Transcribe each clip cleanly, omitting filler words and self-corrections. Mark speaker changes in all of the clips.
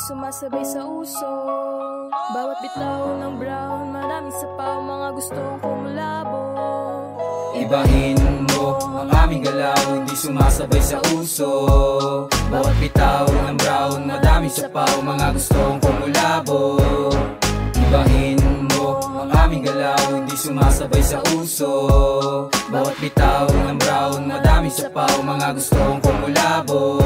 Speaker 1: sumasabay sa uso. Bawat bitaw ng brown, maraming sapaw, mga gustong kumulabo.
Speaker 2: Ibahin mo ang aming galaw, hindi sumasabay sa uso. Bawat bitaw ng brown, madaming sapaw, mga gustong kumulabo. Ibahin mo ang aming galaw, hindi sumasabay sa uso. Bawat bitaw ng brown, madaming sapaw, mga gustong kumulabo.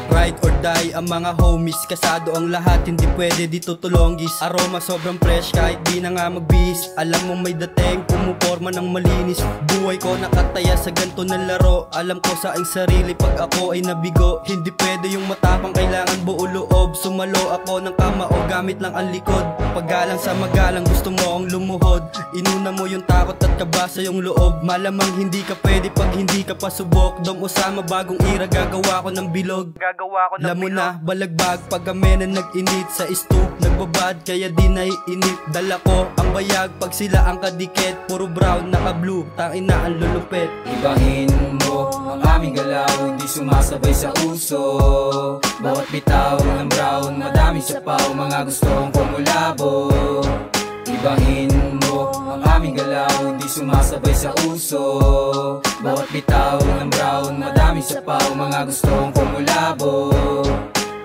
Speaker 3: Ride or die ang mga homies, kasado ang lahat, hindi pwede dito tulonggis. Aroma sobrang fresh kahit di na nga magbihis. Alam mo may dating, pumuporma ng malinis. Buhay ko nakataya sa ganto na laro. Alam ko sa aking sarili pag ako ay nabigo. Hindi pwede yung matapang, kailangan buo loob. Sumalo ako ng kamao, gamit lang ang likod. Paggalang sa magalang, gusto mo ang lumuhod. Inuna mo yung takot at kaba sa yung loob. Malamang hindi ka pwede pag hindi ka pasubok. Dom Osama bagong ira, gagawa ko ng bilog. Alam mo na, balagbag pag kami na nag-init. Sa stoop, nagbabad kaya di naiinip. Dala ko ang bayag pag sila ang kadikit. Puro brown, naka-blue, tangina ang lulupit.
Speaker 2: Ibahin mo ang aming galaw, hindi sumasabay sa uso. Bawat bitaw ng brown, madaming sapaw, mga gustong kumulabo. Ibahin mo ang aming galaw, hindi sumasabay sa uso. Bawat bitaw ng brown, madaming sapaw, mga gustong kumulabo.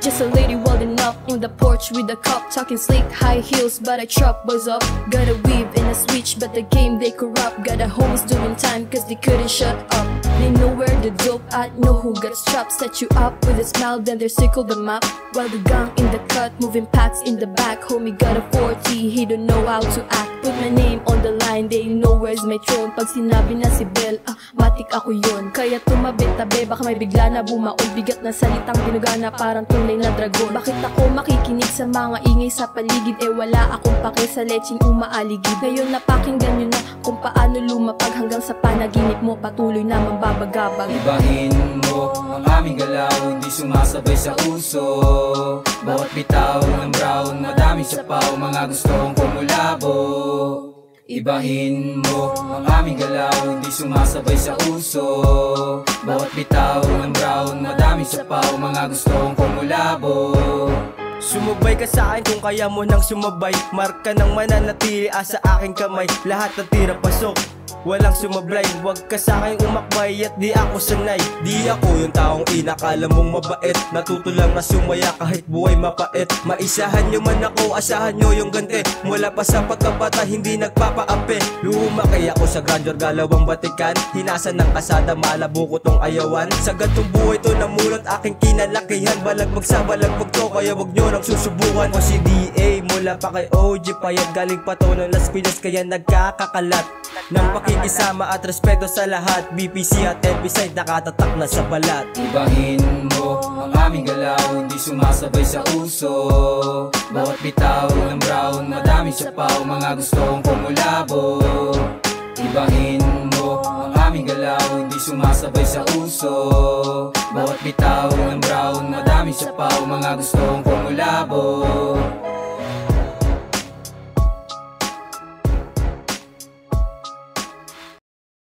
Speaker 1: Just a lady welding up on the porch with a cup, talking slick, high heels, but I chop boys up. Got a weave and a switch, but the game they corrupt. Got a homies doing time cause they couldn't shut up. They know where the dope at, know who got strapped. Set you up with a smile, then they circle the map. While the gang in the cut, moving packs in the back. Homie got a 40, he don't know how to act. Put my name on the line, they know where's my throne. Pag sinabi na si Bell, matik ako yun. Kaya tumabi-tabi, baka may bigla na bumaon. Bigat na salitang ginagana, parang tunay na dragon. Bakit ako makikinig sa mga ingay sa paligid? Eh wala akong pake sa leching umaaligid. Ngayon napakinggan nyo na kung paano lumapag. Hanggang sa panaginip mo, patuloy na mambabagabag.
Speaker 2: Ibahin mo ang aming galaw, hindi sumasabay sa uso. Bawat bitaw ng brown, madaming sapaw, mga gustong kumulabo. Ibahin mo ang aming galaw, hindi sumasabay sa uso. Bawat bitaw ng brown, madaming sapaw, mga gustong kumulabo.
Speaker 3: Sumabay ka sa akin kung kaya mo nang sumabay. Marka ng mananatili sa aking kamay. Lahat ng tira pasok, walang sumablay. Huwag ka sa akin umakbay at di ako sanay. Di ako yung taong inakala mong mabait. Natuto lang na sumaya kahit buhay mapait. Maisahan nyo man ako, asahan nyo yung ganti. Mula pa sa pagkabata hindi nagpapaapi. Lumaki ako sa grandeur, galawang batikan. Hinasan ng kasada, malabo ko tong ayawan. Sa gantong buhay to namulot aking kinalakihan. Balagbag sa balagbag to, kaya wag nyo nang susubukan. O si DA mula pa kay OG Payat, galing pa to ng Las Piñas, kaya nagkakakalat ng pakikisama at respeto sa lahat. BPC at Episide nakatatak na sa balat.
Speaker 2: Ibahin mo ang aming galaw, hindi sumasabay sa uso. Bawat bitaw ng brown, madaming sapaw, mga gustong kumulabo. Ibahin mo ang aming galaw, hindi sumasabay sa uso. Bawat bitaw ng brown, madaming sapaw, mga gustong kumulabo.